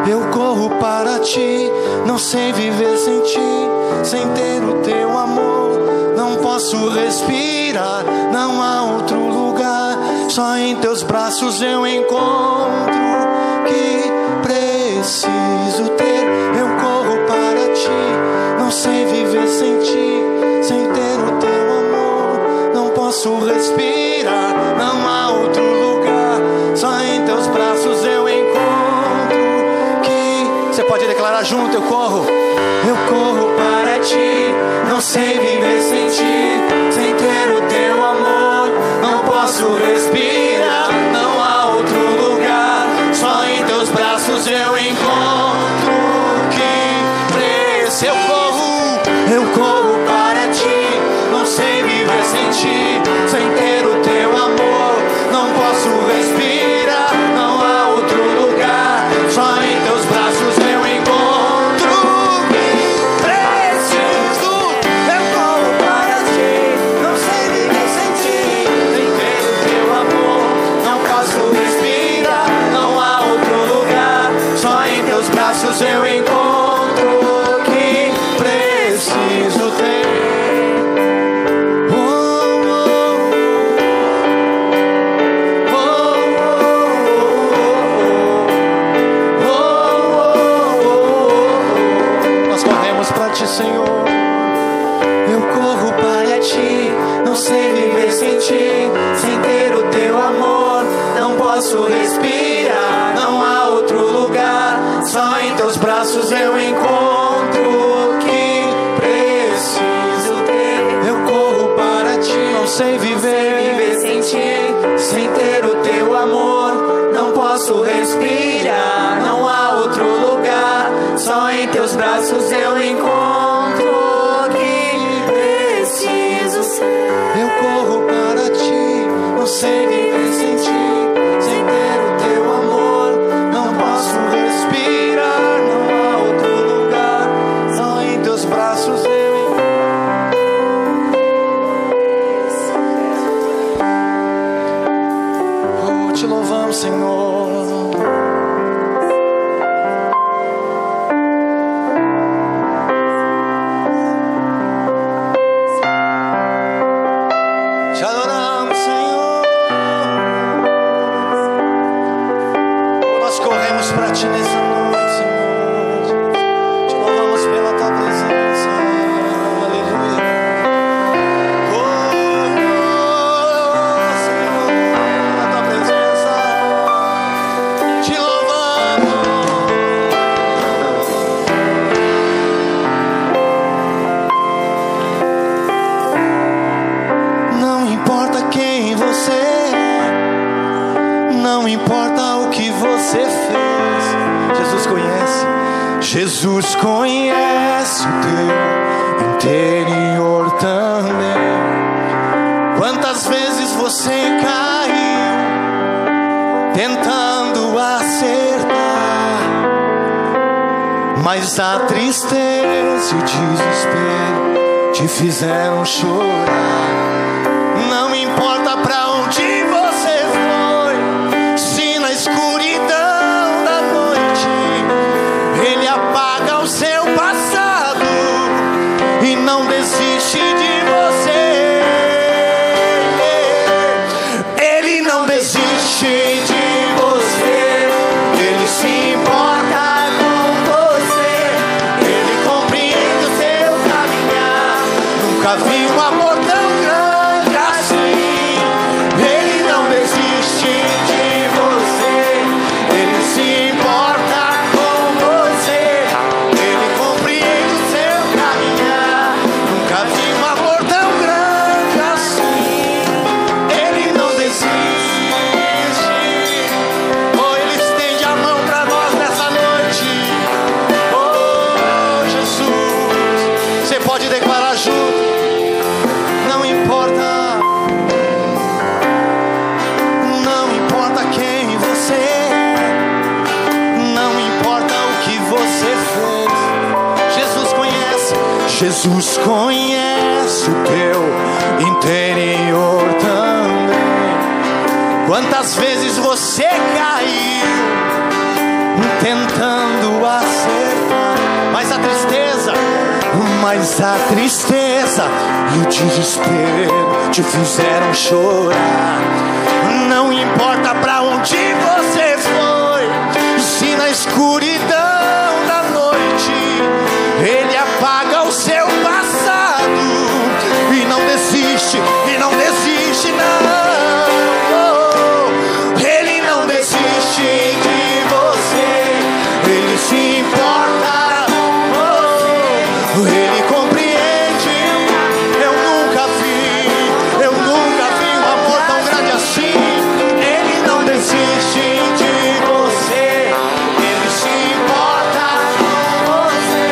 Eu corro para ti, não sei viver sem ti, sem ter o teu amor. Não posso respirar, não há outro lugar. Só em teus braços eu encontro que preciso ter. Eu corro para ti, não sei viver sem ti, sem ter o teu amor. Não posso respirar, não há outro lugar. Só em teus braços eu encontro que... Você pode declarar junto, eu corro para ti, não sei viver sem ti, sem ter o teu amor. Não posso respirar, não há outro lugar. Só em teus braços eu encontro que preciso. Eu corro para ti, não sei viver sem ti, sem ter o teu amor. Não posso respirar, não há outro lugar. Só em teus braços eu encontro que preciso. Eu corro para ti, não sei viver sem ti, sem ter o teu amor. Não posso respirar, não há outro lugar. Só em teus braços eu encontro que preciso ter. Senhor, eu corro para ti, não sei viver sem ti, sem ter o teu amor. Não posso respirar, não há outro lugar. Só em teus braços eu encontro que preciso ter. Eu corro para ti, não sei viver sem ti, sem ter o teu amor. Não posso respirar, não há outro lugar. Só em teus braços eu encontro que preciso ser. Eu corro para ti, não sei viver sem ti, sem ter o teu amor. Não posso respirar, não há outro lugar. Só em teus braços eu encontro. Oh, te louvamos, Senhor. Jesus conhece o teu interior também. Quantas vezes você caiu tentando acertar, mas a tristeza e o desespero te fizeram chorar. Não importa pra onde você foi, se na escuridão da noite Ele apaga o seu passado e não desiste de você. Ele não desiste de você. Ele se importa com você. Ele compreende o seu caminhar. Nunca vi um amor tão grande assim. Ele não desiste de você. Ele se importa com você. Ele compreende o seu caminhar. Nunca vi um amor tão grande assim. Ele não desiste. Oh, Ele estende a mão para nós nessa noite. Oh, Jesus. Você pode declarar junto. Não importa. Não importa quem você é. Não importa o que você fez. Jesus conhece. Jesus conhece o teu interior também. Quantas vezes você caiu tentando acertar. Mas a tristeza e o desespero te fizeram chorar. Não importa pra onde você foi, se na escuridão da noite Ele apaga o seu passado e não desiste, não. Ele não desiste de você, Ele se importa. Ele compreende. Eu nunca vi um amor tão grande assim. Ele não desiste de você, Ele se importa com você.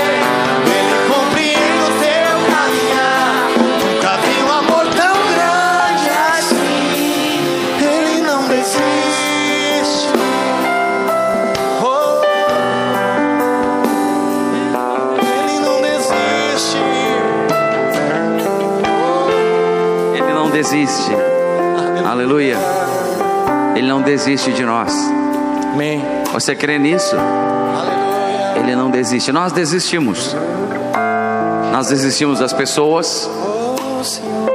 Ele compreende o teu caminhar. Nunca vi um amor tão grande assim. Ele não desiste. Oh. Ele não desiste. Ele não desiste. Aleluia. Ele não desiste de nós. Amém. Você crê nisso? Aleluia. Ele não desiste. Nós desistimos. Nós desistimos das pessoas. Oh, Senhor.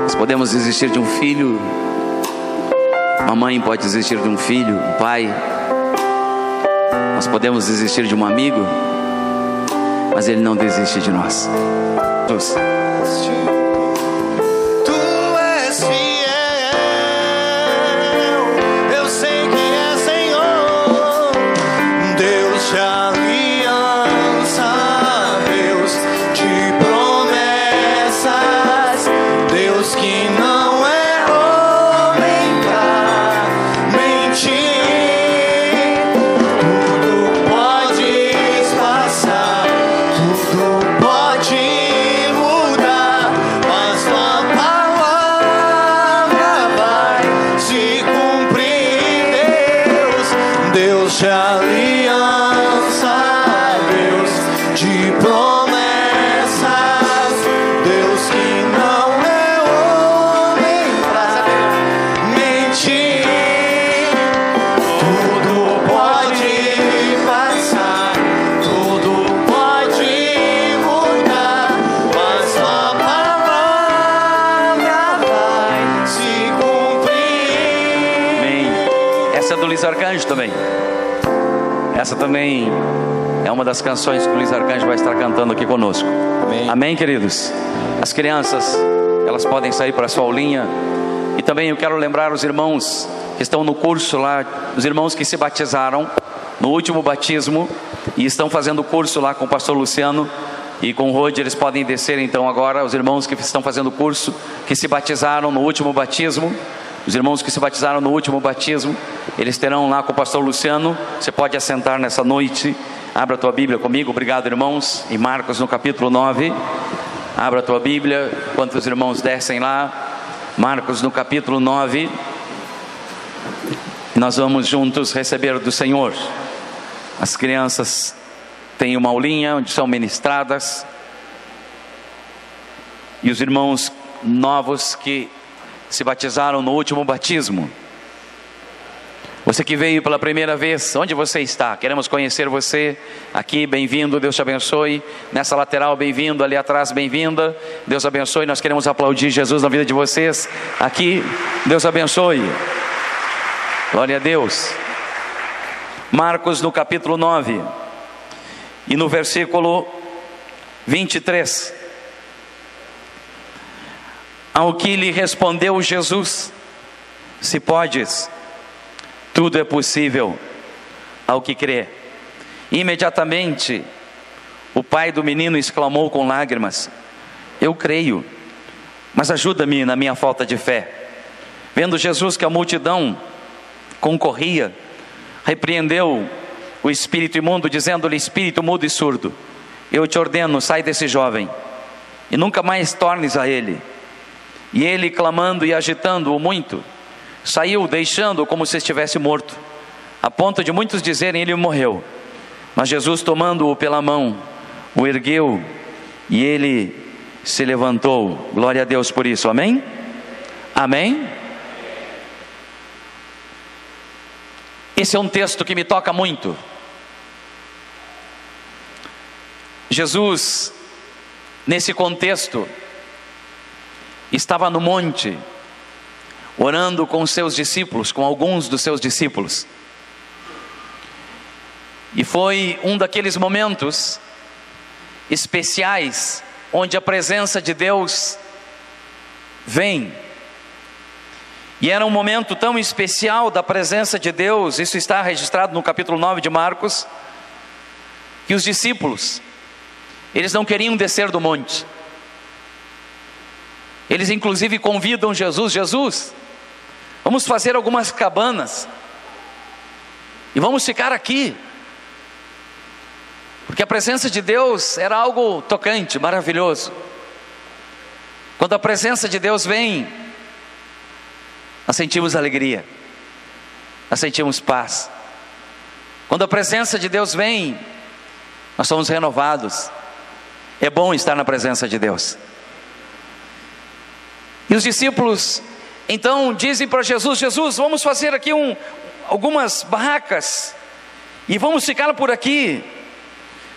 Nós podemos desistir de um filho. Uma mãe pode desistir de um filho, um pai. Nós podemos desistir de um amigo, mas Ele não desiste de nós. Jesus. Tu és fiel, eu sei que é Senhor, Deus de aliança, Deus de promessas, Deus que não é homem pra mentir. Tudo podes passar, tudo pode mudar, mas tua palavra vai se cumprir. Deus de aliança, Deus de promessas, Deus que não é homem pra mentir. Tudo pode passar, tudo pode mudar, mas tua palavra vai se cumprir. Amém. Essa é do Luiz Arcanjo também. Essa também é uma das canções que o Luiz Arcanjo vai estar cantando aqui conosco. Amém. Amém, queridos? As crianças, elas podem sair para a sua aulinha. E também eu quero lembrar os irmãos que estão no curso lá, os irmãos que se batizaram no último batismo e estão fazendo o curso lá com o pastor Luciano e com o Rod. Eles podem descer então agora, os irmãos que estão fazendo o curso, que se batizaram no último batismo. Os irmãos que se batizaram no último batismo, eles terão lá com o pastor Luciano. Você pode assentar nessa noite. Abra a tua Bíblia comigo. Obrigado, irmãos. Em Marcos, no capítulo 9. Abra a tua Bíblia, enquanto os irmãos descem lá. Marcos, no capítulo 9. Nós vamos juntos receber do Senhor. As crianças têm uma aulinha onde são ministradas. E os irmãos novos que se batizaram no último batismo. Você que veio pela primeira vez, onde você está? Queremos conhecer você. Aqui, bem-vindo, Deus te abençoe. Nessa lateral, bem-vindo. Ali atrás, bem-vinda. Deus abençoe. Nós queremos aplaudir Jesus na vida de vocês. Aqui, Deus abençoe. Glória a Deus. Marcos, no capítulo 9 e no versículo 23. Ao que lhe respondeu Jesus: se podes, tudo é possível ao que crê. Imediatamente o pai do menino exclamou com lágrimas: eu creio, mas ajuda-me na minha falta de fé. Vendo Jesus que a multidão concorria, repreendeu o espírito imundo, dizendo-lhe: espírito mudo e surdo, eu te ordeno, sai desse jovem e nunca mais tornes a ele. E ele, clamando e agitando-o muito, saiu, deixando-o como se estivesse morto, a ponto de muitos dizerem: ele morreu. Mas Jesus, tomando-o pela mão, o ergueu e ele se levantou. Glória a Deus por isso, amém? Amém? Esse é um texto que me toca muito. Jesus, nesse contexto, estava no monte, orando com os seus discípulos, com alguns dos seus discípulos. E foi um daqueles momentos especiais, onde a presença de Deus vem. E era um momento tão especial da presença de Deus, isso está registrado no capítulo 9 de Marcos, que os discípulos, eles não queriam descer do monte. Eles inclusive convidam Jesus: Jesus, vamos fazer algumas cabanas e vamos ficar aqui. Porque a presença de Deus era algo tocante, maravilhoso. Quando a presença de Deus vem, nós sentimos alegria, nós sentimos paz. Quando a presença de Deus vem, nós somos renovados. É bom estar na presença de Deus. E os discípulos então dizem para Jesus: Jesus, vamos fazer aqui algumas barracas e vamos ficar por aqui.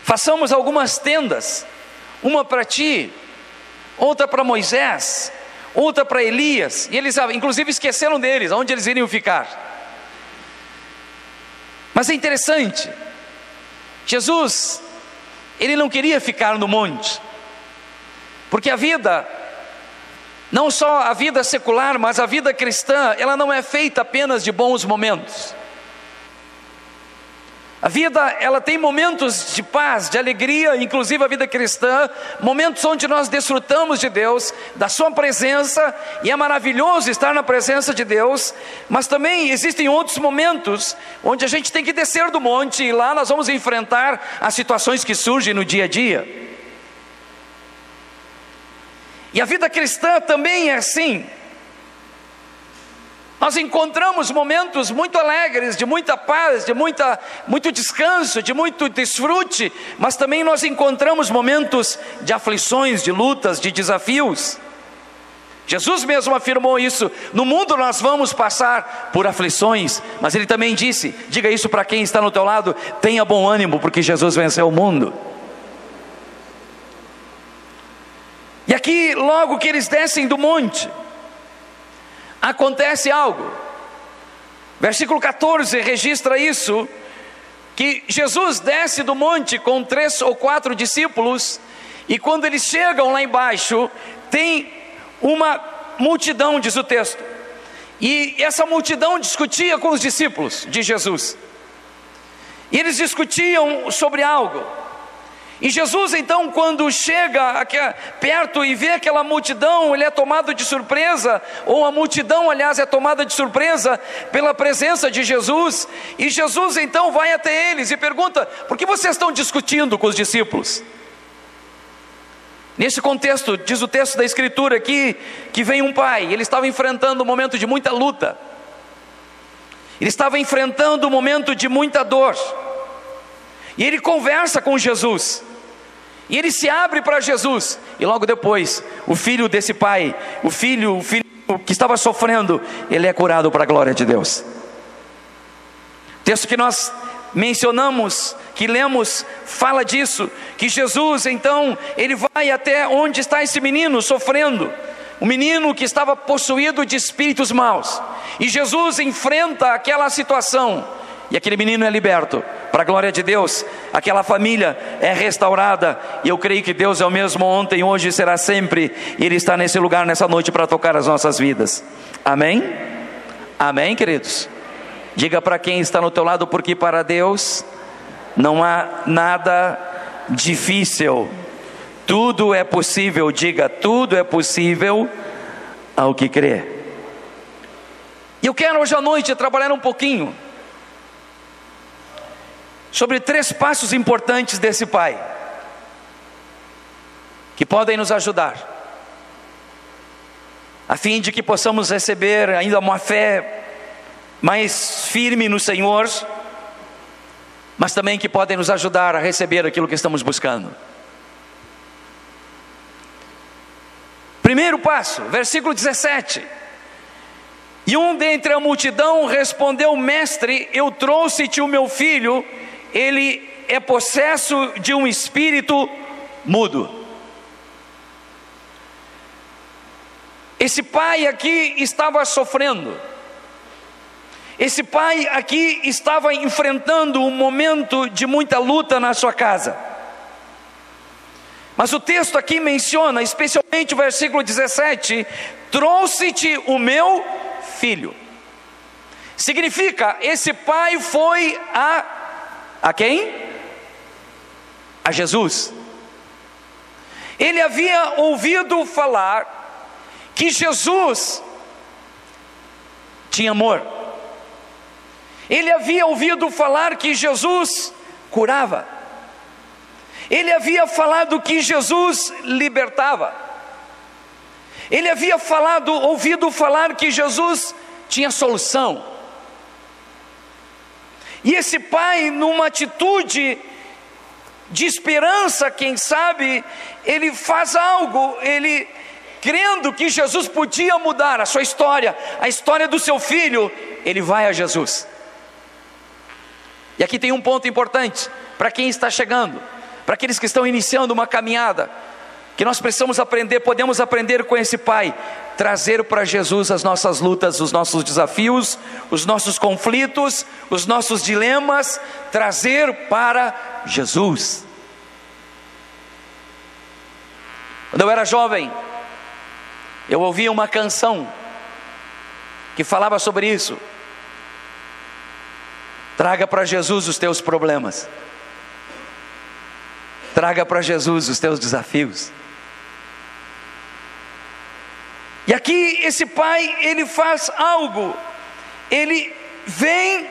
Façamos algumas tendas, uma para ti, outra para Moisés, outra para Elias. E eles inclusive esqueceram deles, onde eles iriam ficar. Mas é interessante, Jesus, ele não queria ficar no monte, porque a vida, não só a vida secular, mas a vida cristã, ela não é feita apenas de bons momentos. A vida, ela tem momentos de paz, de alegria, inclusive a vida cristã, momentos onde nós desfrutamos de Deus, da sua presença, e é maravilhoso estar na presença de Deus. Mas também existem outros momentos onde a gente tem que descer do monte, e lá nós vamos enfrentar as situações que surgem no dia a dia. E a vida cristã também é assim. Nós encontramos momentos muito alegres, de muita paz, de muito descanso, de muito desfrute, mas também nós encontramos momentos de aflições, de lutas, de desafios. Jesus mesmo afirmou isso: no mundo nós vamos passar por aflições, mas ele também disse, diga isso para quem está no teu lado: tenha bom ânimo, porque Jesus venceu o mundo. E aqui, logo que eles descem do monte, acontece algo. Versículo 14 registra isso, que Jesus desce do monte com 3 ou 4 discípulos, e quando eles chegam lá embaixo, tem uma multidão, diz o texto, e essa multidão discutia com os discípulos de Jesus, e eles discutiam sobre algo. E Jesus então, quando chega aqui perto e vê aquela multidão, ele é tomado de surpresa, ou a multidão aliás é tomada de surpresa pela presença de Jesus. E Jesus então vai até eles e pergunta: por que vocês estão discutindo com os discípulos? Nesse contexto, diz o texto da escritura aqui, que vem um pai, ele estava enfrentando um momento de muita luta, ele estava enfrentando um momento de muita dor, e ele conversa com Jesus, e ele se abre para Jesus, e logo depois, o filho desse pai, o filho que estava sofrendo, ele é curado para a glória de Deus. O texto que nós mencionamos, que lemos, fala disso, que Jesus então, ele vai até onde está esse menino sofrendo, um menino que estava possuído de espíritos maus, e Jesus enfrenta aquela situação, e aquele menino é liberto, para a glória de Deus. Aquela família é restaurada, e eu creio que Deus é o mesmo ontem, hoje e será sempre, e Ele está nesse lugar, nessa noite, para tocar as nossas vidas. Amém? Amém, queridos? Diga para quem está no teu lado: porque para Deus não há nada difícil, tudo é possível. Diga: tudo é possível ao que crê. E eu quero hoje à noite trabalhar um pouquinho sobre 3 passos importantes desse pai, que podem nos ajudar, a fim de que possamos receber ainda uma fé mais firme no Senhor, mas também que podem nos ajudar a receber aquilo que estamos buscando. Primeiro passo, versículo 17: e um dentre a multidão respondeu: mestre, eu trouxe-te o meu filho, ele é possesso de um espírito mudo. Esse pai aqui estava sofrendo. Esse pai aqui estava enfrentando um momento de muita luta na sua casa. Mas o texto aqui menciona, especialmente o versículo 17: trouxe-te o meu filho. Significa, esse pai foi a quem? A Jesus. Ele havia ouvido falar que Jesus tinha amor. Ele havia ouvido falar que Jesus curava. Ele havia falado que Jesus libertava. Ele havia ouvido falar que Jesus tinha solução. E esse pai, numa atitude de esperança, quem sabe, ele faz algo, ele crendo que Jesus podia mudar a sua história, a história do seu filho, ele vai a Jesus. E aqui tem um ponto importante, para quem está chegando, para aqueles que estão iniciando uma caminhada, que nós precisamos aprender, podemos aprender com esse pai, trazer para Jesus as nossas lutas, os nossos desafios, os nossos conflitos, os nossos dilemas, trazer para Jesus. Quando eu era jovem, eu ouvia uma canção que falava sobre isso. Traga para Jesus os teus problemas. Traga para Jesus os teus desafios. E aqui esse pai, ele faz algo. Ele vem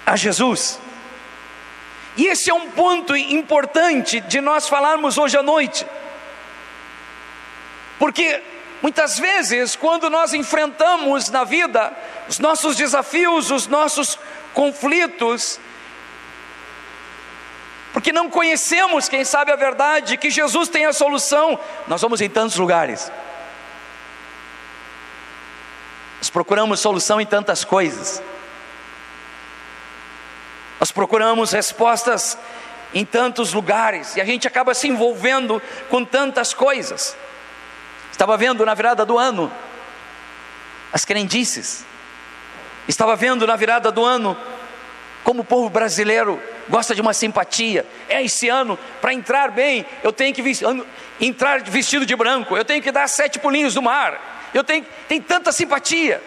a Jesus. E esse é um ponto importante de nós falarmos hoje à noite. Porque muitas vezes, quando nós enfrentamos na vida os nossos desafios, os nossos conflitos, porque não conhecemos, quem sabe, a verdade, que Jesus tem a solução, nós vamos em tantos lugares. Nós procuramos solução em tantas coisas. Nós procuramos respostas em tantos lugares, e a gente acaba se envolvendo com tantas coisas. Estava vendo na virada do ano as crendices. Estava vendo na virada do ano como o povo brasileiro gosta de uma simpatia. Esse ano, para entrar bem, eu tenho que entrar vestido de branco, eu tenho que dar 7 pulinhos do mar, tem tanta simpatia.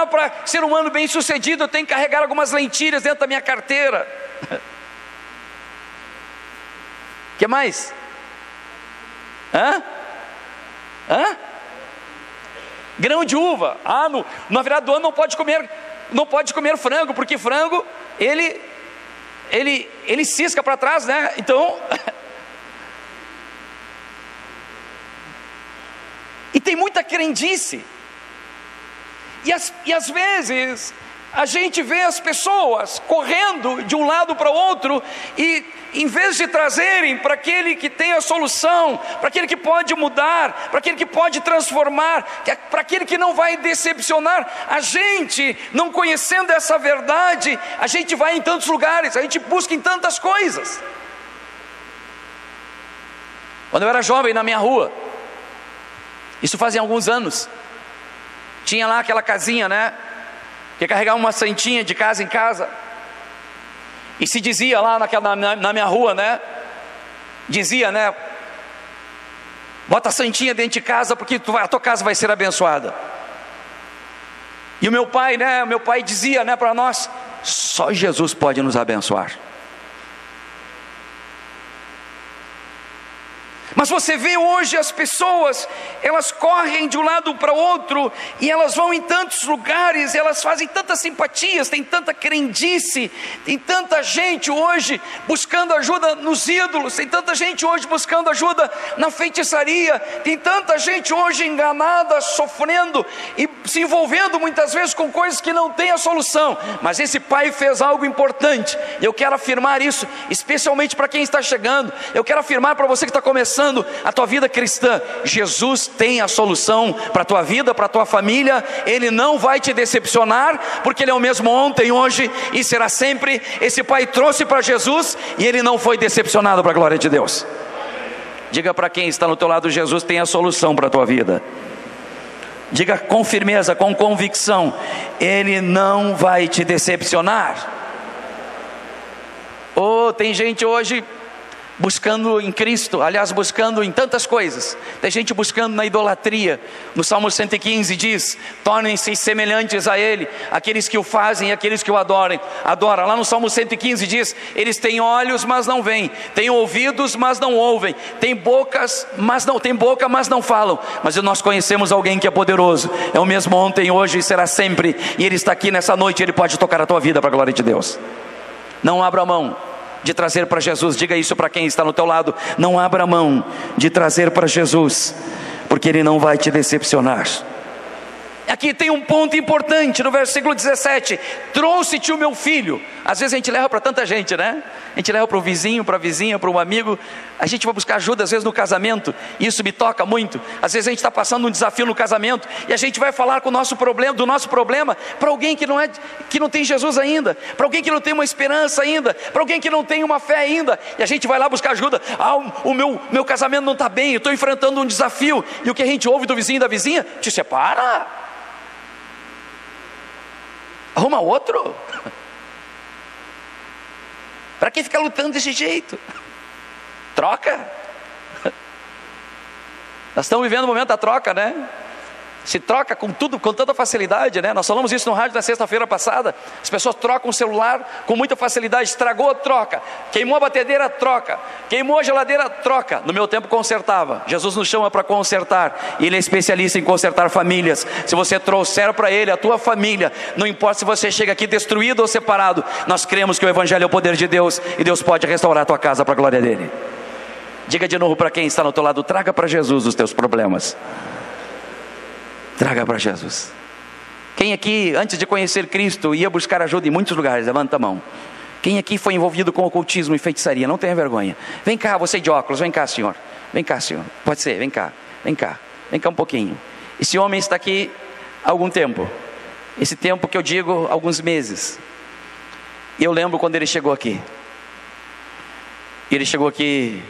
Para ser um ano bem sucedido, eu tenho que carregar algumas lentilhas dentro da minha carteira. O que mais? Grão de uva. Na virada do ano não pode comer frango, porque frango ele cisca para trás, né? Então e tem muita crendice. E às vezes a gente vê as pessoas correndo de um lado para o outro, e em vez de trazerem para aquele que tem a solução, para aquele que pode mudar, para aquele que pode transformar, para aquele que não vai decepcionar, a gente, não conhecendo essa verdade, a gente vai em tantos lugares, a gente busca em tantas coisas. Quando eu era jovem, na minha rua, isso fazia alguns anos, tinha lá aquela casinha, né, que carregava uma santinha de casa em casa, e se dizia lá na minha rua, né, dizia, né, bota a santinha dentro de casa, porque a tua casa vai ser abençoada. E o meu pai dizia, né, para nós, só Jesus pode nos abençoar. Mas você vê hoje as pessoas, elas correm de um lado para o outro, e elas vão em tantos lugares, elas fazem tantas simpatias, tem tanta crendice, tem tanta gente hoje buscando ajuda nos ídolos, tem tanta gente hoje buscando ajuda na feitiçaria, tem tanta gente hoje enganada, sofrendo e se envolvendo muitas vezes com coisas que não têm a solução. Mas esse pai fez algo importante, e eu quero afirmar isso, especialmente para quem está chegando, eu quero afirmar para você que está começando. começando a tua vida cristã, Jesus tem a solução para a tua vida, para a tua família. Ele não vai te decepcionar, porque Ele é o mesmo ontem, hoje e será sempre. Esse pai trouxe para Jesus e ele não foi decepcionado, para a glória de Deus. Diga para quem está no teu lado: Jesus tem a solução para a tua vida. Diga com firmeza, com convicção: Ele não vai te decepcionar. Oh, tem gente hoje buscando em Cristo, aliás, buscando em tantas coisas. Tem gente buscando na idolatria. No Salmo 115 diz: tornem-se semelhantes a Ele, aqueles que o fazem e aqueles que o adoram. Lá no Salmo 115 diz: eles têm olhos, mas não veem, têm ouvidos, mas não ouvem, têm boca, mas não falam. Mas nós conhecemos alguém que é poderoso, é o mesmo ontem, hoje e será sempre, e Ele está aqui nessa noite. Ele pode tocar a tua vida, para a glória de Deus. Não abra mão de trazer para Jesus. Diga isso para quem está no teu lado: não abra mão de trazer para Jesus, porque Ele não vai te decepcionar. Aqui tem um ponto importante no versículo 17: trouxe-te o meu filho. Às vezes a gente leva para tanta gente, né? A gente leva para o vizinho, para a vizinha, para um amigo. A gente vai buscar ajuda às vezes no casamento, e isso me toca muito. Às vezes a gente está passando um desafio no casamento, e a gente vai falar com o nosso problema, do nosso problema, para alguém que não tem Jesus ainda, para alguém que não tem uma esperança ainda, para alguém que não tem uma fé ainda. E a gente vai lá buscar ajuda. O meu casamento não está bem, eu estou enfrentando um desafio. E o que a gente ouve do vizinho e da vizinha? Te separa, arruma outro. Para que ficar lutando desse jeito? Troca. Nós estamos vivendo o momento da troca, né? Se troca com tudo, com tanta facilidade, né? Nós falamos isso no rádio na sexta-feira passada. As pessoas trocam o celular com muita facilidade. Estragou, troca. Queimou a batedeira, troca. Queimou a geladeira, troca. No meu tempo consertava. Jesus nos chama para consertar. Ele é especialista em consertar famílias. Se você trouxer para Ele a tua família, não importa se você chega aqui destruído ou separado, nós cremos que o Evangelho é o poder de Deus, e Deus pode restaurar a tua casa para a glória dEle. Diga de novo para quem está no teu lado: traga para Jesus os teus problemas. Traga para Jesus. Quem aqui, antes de conhecer Cristo, ia buscar ajuda em muitos lugares? Levanta a mão. Quem aqui foi envolvido com ocultismo e feitiçaria? Não tenha vergonha. Vem cá, você de óculos, vem cá, senhor. Vem cá, senhor. Pode ser, vem cá. Vem cá. Vem cá um pouquinho. Esse homem está aqui há algum tempo. Esse tempo que eu digo, alguns meses. E eu lembro quando ele chegou aqui. Ele chegou aqui,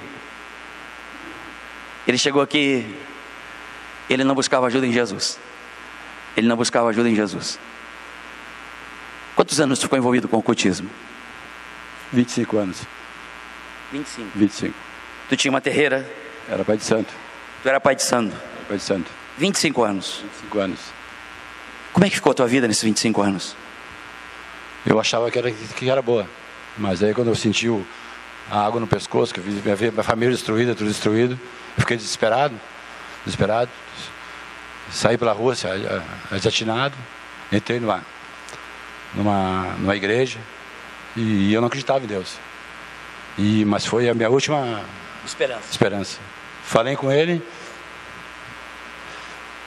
ele não buscava ajuda em Jesus. Ele não buscava ajuda em Jesus. Quantos anos tu ficou envolvido com o ocultismo? 25 anos. 25. Tu tinha uma terreira? Era pai de santo. Tu era pai de santo? Era pai de santo. 25 anos. 25 anos. Como é que ficou a tua vida nesses 25 anos? Eu achava que era boa. Mas aí quando eu senti a água no pescoço, que eu vi minha família destruída, tudo destruído, eu fiquei desesperado. Saí pela rua, desatinado. Entrei numa igreja, e eu não acreditava em Deus. Mas foi a minha última esperança. Falei com ele,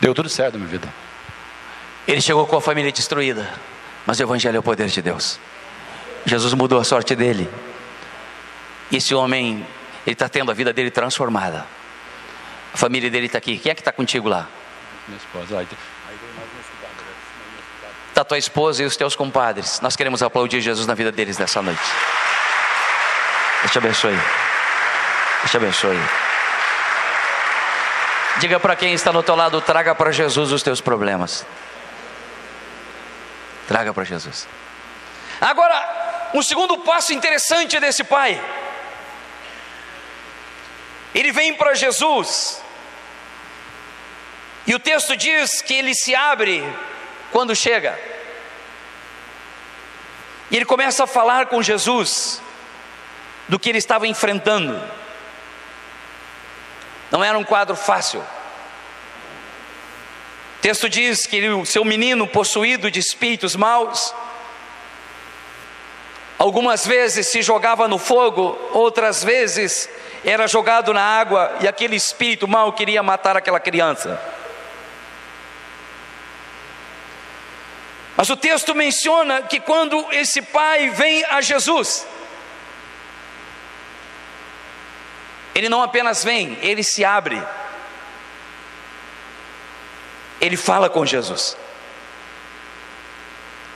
deu tudo certo na minha vida. Ele chegou com a família destruída, mas o Evangelho é o poder de Deus. Jesus mudou a sorte dele. Esse homem, ele está tendo a vida dele transformada. A família dele está aqui. Quem é que está contigo lá? Minha esposa. Está tua esposa e os teus compadres. Nós queremos aplaudir Jesus na vida deles nessa noite. Deus te abençoe. Deus te abençoe. Diga para quem está no teu lado: traga para Jesus os teus problemas. Traga para Jesus. Agora, um segundo passo interessante desse pai. Ele vem para Jesus, e o texto diz que ele se abre quando chega, e ele começa a falar com Jesus do que ele estava enfrentando. Não era um quadro fácil. O texto diz que o seu menino, possuído de espíritos maus, algumas vezes se jogava no fogo, outras vezes era jogado na água, e aquele espírito mau queria matar aquela criança. Mas o texto menciona que quando esse pai vem a Jesus, Ele não apenas vem, ele se abre. Ele fala com Jesus.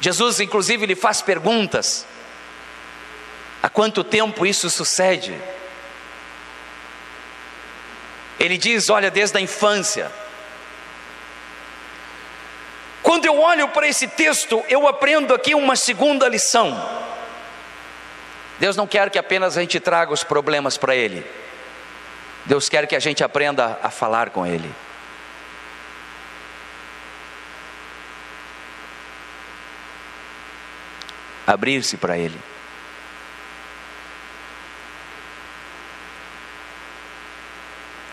Jesus, inclusive, lhe faz perguntas. Há quanto tempo isso sucede? Ele diz, olha, desde a infância. Quando eu olho para esse texto, eu aprendo aqui uma segunda lição. Deus não quer que apenas a gente traga os problemas para Ele. Deus quer que a gente aprenda a falar com Ele. Abrir-se para Ele.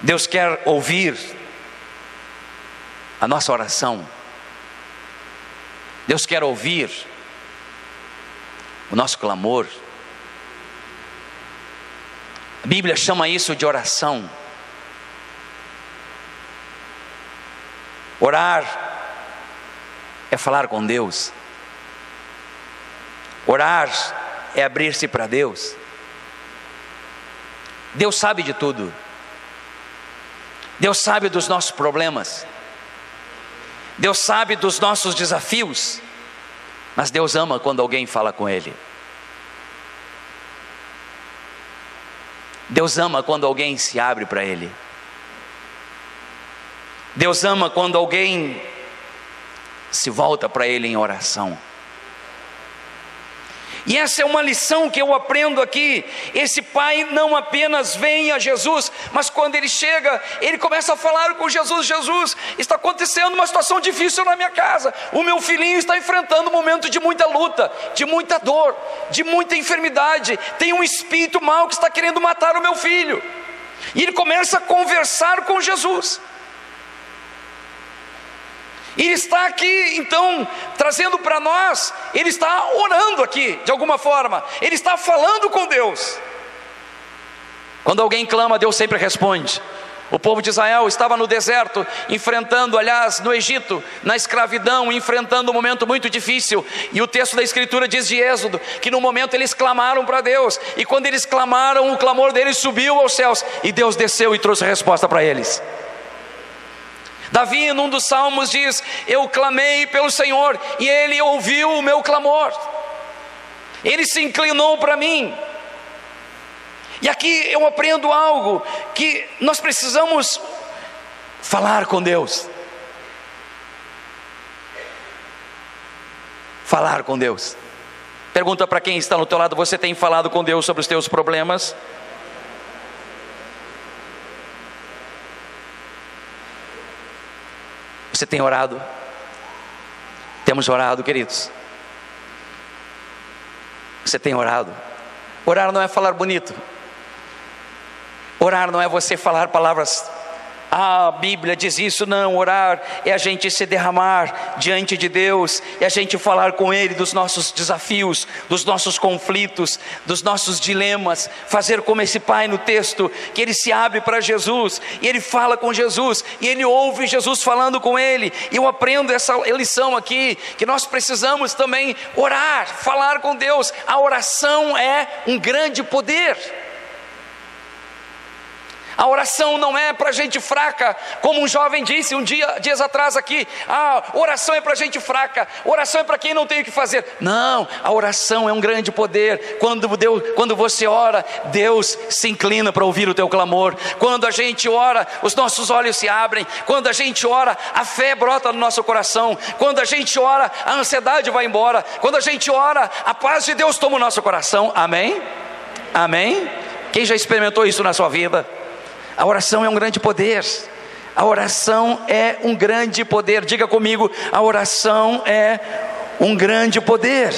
Deus quer ouvir a nossa oração. Deus quer ouvir o nosso clamor. A Bíblia chama isso de oração. Orar é falar com Deus. Orar é abrir-se para Deus. Deus sabe de tudo. Deus sabe dos nossos problemas. Deus sabe dos nossos desafios. Mas Deus ama quando alguém fala com Ele. Deus ama quando alguém se abre para Ele. Deus ama quando alguém se volta para Ele em oração. E essa é uma lição que eu aprendo aqui. Esse pai não apenas vem a Jesus, mas quando ele chega, ele começa a falar com Jesus. Jesus, está acontecendo uma situação difícil na minha casa. O meu filhinho está enfrentando um momento de muita luta, de muita dor, de muita enfermidade. Tem um espírito mau que está querendo matar o meu filho. E ele começa a conversar com Jesus. Ele está aqui, então, trazendo para nós, ele está orando aqui, de alguma forma, ele está falando com Deus. Quando alguém clama, Deus sempre responde. O povo de Israel estava no deserto, enfrentando, aliás, no Egito, na escravidão, enfrentando um momento muito difícil. E o texto da Escritura diz de Êxodo, que no momento eles clamaram para Deus. E quando eles clamaram, o clamor deles subiu aos céus. E Deus desceu e trouxe resposta para eles. Davi, num dos salmos, diz, eu clamei pelo Senhor, e Ele ouviu o meu clamor. Ele se inclinou para mim. E aqui eu aprendo algo, que nós precisamos falar com Deus. Falar com Deus. Pergunta para quem está no teu lado, você tem falado com Deus sobre os teus problemas? Você tem orado? Temos orado, queridos. Você tem orado? Orar não é falar bonito. Orar não é você falar palavras, a Bíblia diz isso, não. Orar é a gente se derramar diante de Deus, é a gente falar com Ele dos nossos desafios, dos nossos conflitos, dos nossos dilemas, fazer como esse pai no texto, que ele se abre para Jesus, e ele fala com Jesus, e ele ouve Jesus falando com ele. E eu aprendo essa lição aqui, que nós precisamos também orar, falar com Deus. A oração é um grande poder. A oração não é para gente fraca, como um jovem disse dias atrás aqui. Oração é para gente fraca, oração é para quem não tem o que fazer. Não, a oração é um grande poder. Quando você ora, Deus se inclina para ouvir o teu clamor. Quando a gente ora, os nossos olhos se abrem. Quando a gente ora, a fé brota no nosso coração. Quando a gente ora, a ansiedade vai embora. Quando a gente ora, a paz de Deus toma o nosso coração. Amém? Amém? Quem já experimentou isso na sua vida? A oração é um grande poder. A oração é um grande poder. Diga comigo, a oração é um grande poder.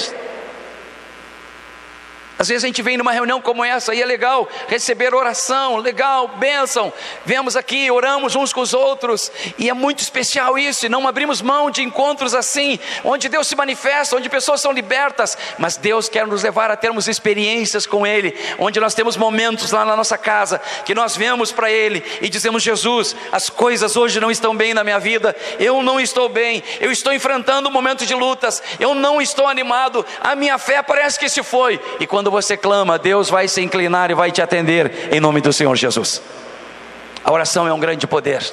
Às vezes a gente vem numa reunião como essa e é legal receber oração, legal, bênção. Vemos aqui, oramos uns com os outros e é muito especial isso. E não abrimos mão de encontros assim, onde Deus se manifesta, onde pessoas são libertas. Mas Deus quer nos levar a termos experiências com Ele, onde nós temos momentos lá na nossa casa, que nós vemos para Ele e dizemos: Jesus, as coisas hoje não estão bem na minha vida, eu não estou bem, eu estou enfrentando um momento de lutas, eu não estou animado, a minha fé parece que se foi. E quando quando você clama, Deus vai se inclinar e vai te atender em nome do Senhor Jesus. A oração é um grande poder.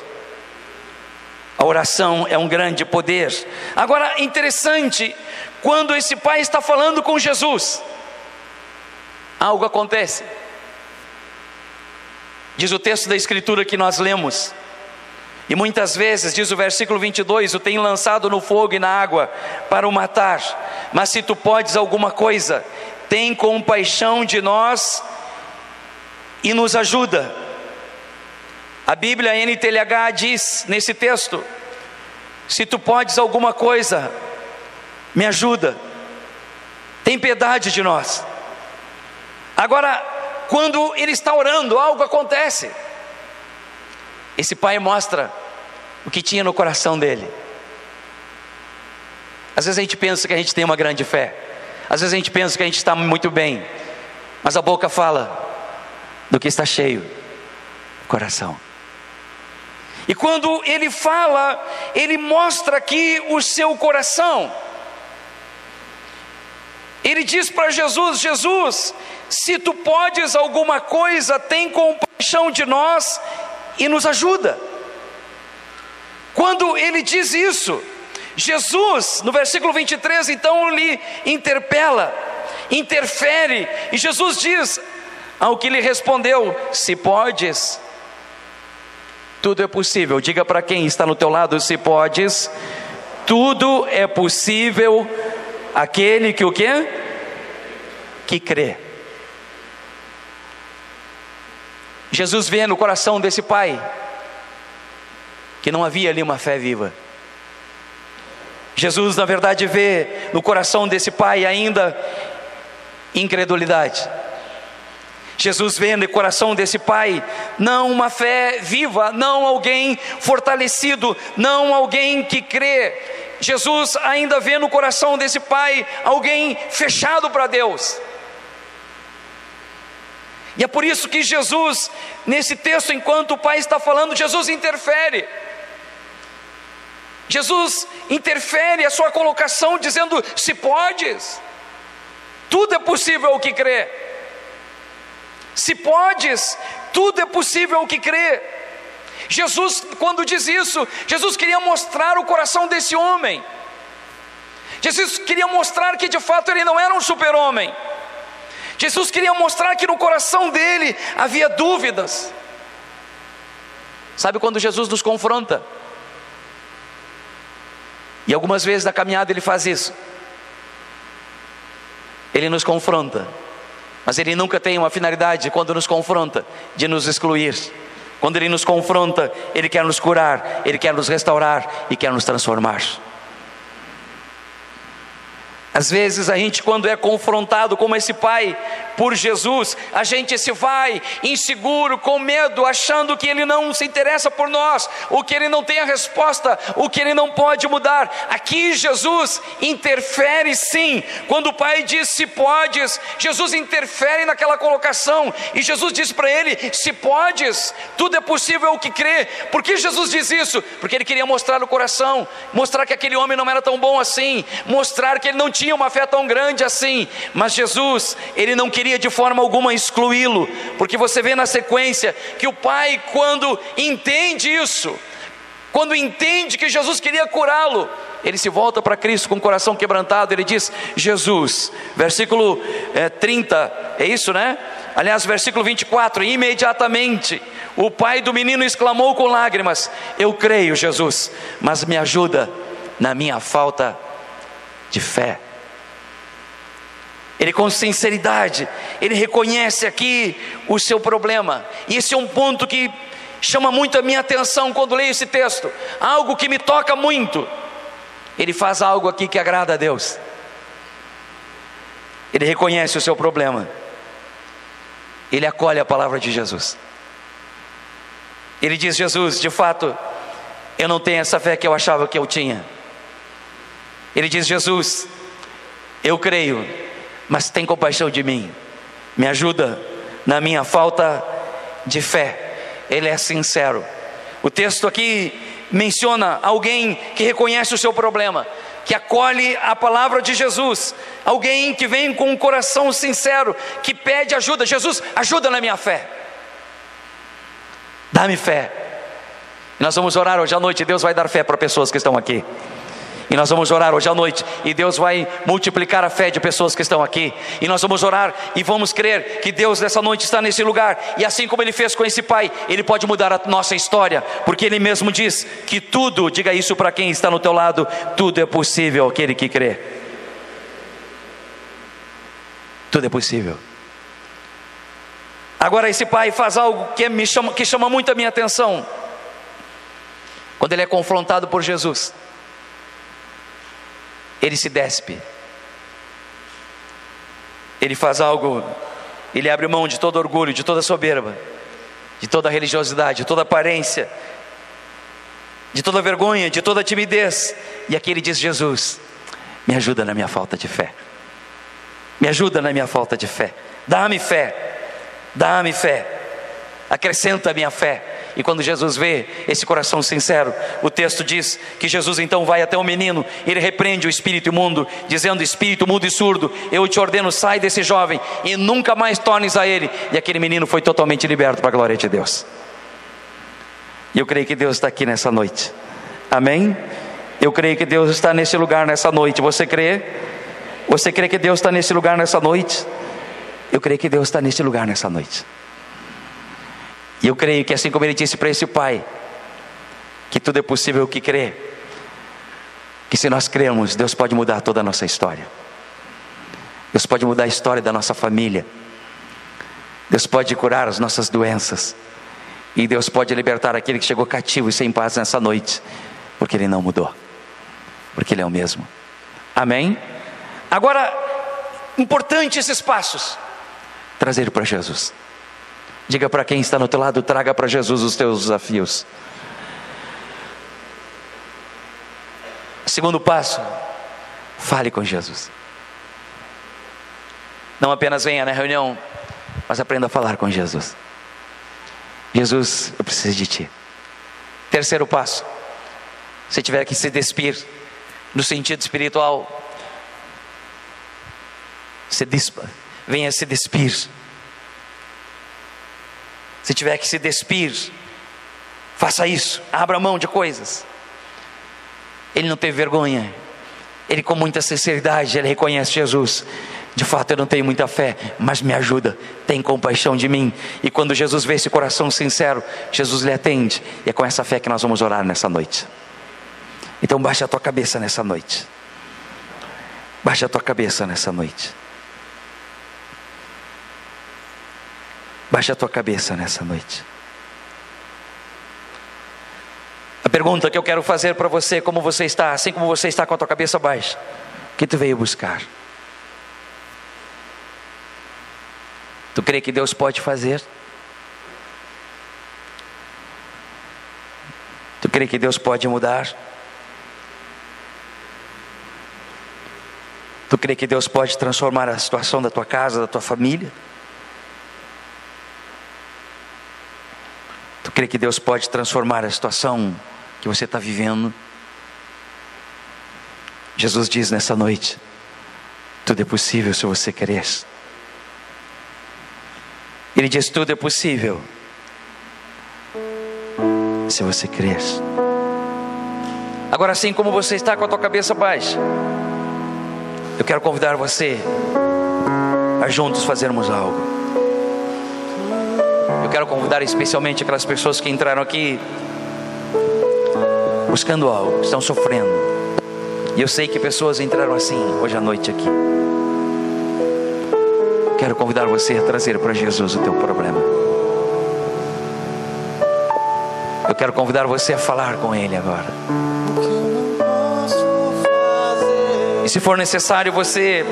A oração é um grande poder. Agora, interessante, quando esse pai está falando com Jesus, algo acontece. Diz o texto da Escritura que nós lemos, e muitas vezes, diz o versículo 22, o tem lançado no fogo e na água para o matar, mas se tu podes alguma coisa, tem compaixão de nós e nos ajuda. A Bíblia NTLH diz nesse texto: se tu podes alguma coisa, me ajuda, tem piedade de nós. Agora, quando ele está orando, algo acontece. Esse pai mostra o que tinha no coração dele. Às vezes a gente pensa que a gente tem uma grande fé, às vezes a gente pensa que a gente está muito bem, mas a boca fala do que está cheio o coração. E quando ele fala, ele mostra aqui o seu coração. Ele diz para Jesus: Jesus, se tu podes alguma coisa, tem compaixão de nós e nos ajuda. Quando ele diz isso, Jesus, no versículo 23, então lhe interpela, interfere, e Jesus diz ao que lhe respondeu: se podes, tudo é possível. Diga para quem está no teu lado: se podes, tudo é possível aquele que o quê? Que crê. Jesus vê no coração desse pai que não havia ali uma fé viva. Jesus, na verdade, vê no coração desse pai ainda incredulidade. Jesus vê no coração desse pai não uma fé viva, não alguém fortalecido, não alguém que crê. Jesus ainda vê no coração desse pai alguém fechado para Deus. E é por isso que Jesus, nesse texto, enquanto o pai está falando, Jesus interfere. Jesus interfere a sua colocação dizendo: se podes, tudo é possível ao que crê. Se podes, tudo é possível ao que crê. Jesus, quando diz isso, Jesus queria mostrar o coração desse homem. Jesus queria mostrar que de fato ele não era um super-homem. Jesus queria mostrar que no coração dele havia dúvidas. Sabe quando Jesus nos confronta? E algumas vezes na caminhada ele faz isso. Ele nos confronta, mas ele nunca tem uma finalidade, quando nos confronta, de nos excluir. Quando ele nos confronta, ele quer nos curar, ele quer nos restaurar e quer nos transformar. Às vezes a gente, quando é confrontado como esse pai por Jesus, a gente se vai inseguro, com medo, achando que ele não se interessa por nós, ou que ele não tem a resposta, ou que ele não pode mudar. Aqui Jesus interfere sim. Quando o pai diz: se podes, Jesus interfere naquela colocação, e Jesus diz para ele: se podes, tudo é possível ao que crê. Por que Jesus diz isso? Porque ele queria mostrar no coração, mostrar que aquele homem não era tão bom assim, mostrar que ele não tinha uma fé tão grande assim. Mas Jesus, ele não queria de forma alguma excluí-lo, porque você vê na sequência que o pai, quando entende isso, quando entende que Jesus queria curá-lo, ele se volta para Cristo com o coração quebrantado. Ele diz: Jesus, versículo 30, é isso, né? Aliás, versículo 24, imediatamente o pai do menino exclamou com lágrimas: eu creio, Jesus, mas me ajuda na minha falta de fé. Ele, com sinceridade, ele reconhece aqui o seu problema. E esse é um ponto que chama muito a minha atenção quando leio esse texto, algo que me toca muito. Ele faz algo aqui que agrada a Deus. Ele reconhece o seu problema, ele acolhe a palavra de Jesus. Ele diz: Jesus, de fato, eu não tenho essa fé que eu achava que eu tinha. Ele diz: Jesus, eu creio, mas tem compaixão de mim, me ajuda na minha falta de fé. Ele é sincero. O texto aqui menciona alguém que reconhece o seu problema. que acolhe a palavra de Jesus, alguém que vem com um coração sincero, que pede ajuda. Jesus, ajuda na minha fé, dá-me fé. E nós vamos orar hoje à noite, Deus vai dar fé para pessoas que estão aqui. E nós vamos orar hoje à noite, e Deus vai multiplicar a fé de pessoas que estão aqui. E nós vamos orar e vamos crer que Deus nessa noite está nesse lugar. E assim como Ele fez com esse pai, Ele pode mudar a nossa história, porque Ele mesmo diz que tudo, diga isso para quem está no teu lado, tudo é possível aquele que crê. Tudo é possível. Agora esse pai faz algo que chama muito a minha atenção. Quando ele é confrontado por Jesus, ele se despe, ele faz algo, ele abre mão de todo orgulho, de toda soberba, de toda religiosidade, de toda aparência, de toda vergonha, de toda timidez. E aqui ele diz: Jesus, me ajuda na minha falta de fé, me ajuda na minha falta de fé, dá-me fé, dá-me fé, acrescenta a minha fé. E quando Jesus vê esse coração sincero, o texto diz que Jesus então vai até o menino, ele repreende o espírito imundo, dizendo: espírito mudo e surdo, eu te ordeno, sai desse jovem e nunca mais tornes a ele. E aquele menino foi totalmente liberto para a glória de Deus. E eu creio que Deus está aqui nessa noite, amém? Eu creio que Deus está nesse lugar nessa noite. Você crê? Você crê que Deus está nesse lugar nessa noite? Eu creio que Deus está nesse lugar nessa noite. E eu creio que assim como ele disse para esse pai, que tudo é possível que crê, que se nós cremos, Deus pode mudar toda a nossa história. Deus pode mudar a história da nossa família. Deus pode curar as nossas doenças. E Deus pode libertar aquele que chegou cativo e sem paz nessa noite, porque Ele não mudou, porque Ele é o mesmo. Amém? Agora, importante esses passos, trazer para Jesus. Diga para quem está no teu lado: traga para Jesus os teus desafios. Segundo passo, fale com Jesus. Não apenas venha na reunião, mas aprenda a falar com Jesus. Jesus, eu preciso de Ti. Terceiro passo, se tiver que se despir no sentido espiritual, venha se despir. Se tiver que se despir, faça isso, abra mão de coisas. Ele não teve vergonha, ele com muita sinceridade, ele reconhece Jesus: de fato eu não tenho muita fé, mas me ajuda, tem compaixão de mim. E quando Jesus vê esse coração sincero, Jesus lhe atende. E é com essa fé que nós vamos orar nessa noite. Então baixa a tua cabeça nessa noite, baixa a tua cabeça nessa noite. Baixa a tua cabeça nessa noite. A pergunta que eu quero fazer para você: como você está? Assim como você está com a tua cabeça baixa, o que tu veio buscar? Tu crê que Deus pode fazer? Tu crê que Deus pode mudar? Tu crê que Deus pode transformar a situação da tua casa, da tua família? Tu crê que Deus pode transformar a situação que você está vivendo? Jesus diz nessa noite: tudo é possível se você crer. Ele diz: tudo é possível se você crer. Agora, assim como você está com a tua cabeça baixa, eu quero convidar você a juntos fazermos algo. Eu quero convidar especialmente aquelas pessoas que entraram aqui buscando algo, estão sofrendo. E eu sei que pessoas entraram assim hoje à noite aqui. Quero convidar você a trazer para Jesus o teu problema. Eu quero convidar você a falar com Ele agora. E se for necessário você,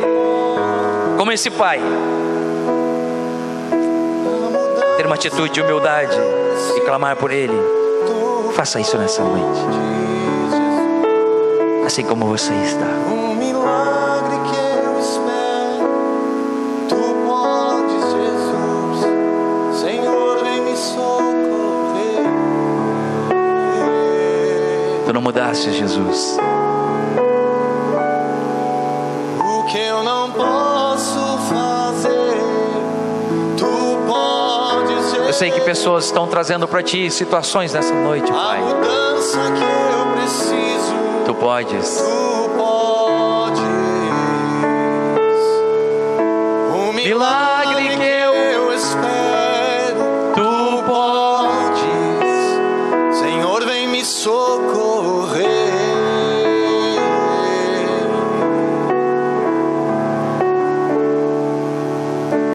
como esse pai, ter uma atitude de humildade e clamar por Ele, faça isso nessa noite, assim como você está. Um milagre que eu espero, Tu podes, Jesus, Senhor, vem me socorrer. Tu não mudaste, Jesus. Eu sei que pessoas estão trazendo para Ti situações nessa noite, A Pai. mudança que eu preciso, Tu podes. Tu podes. O milagre que eu espero, Tu podes. Senhor, vem me socorrer.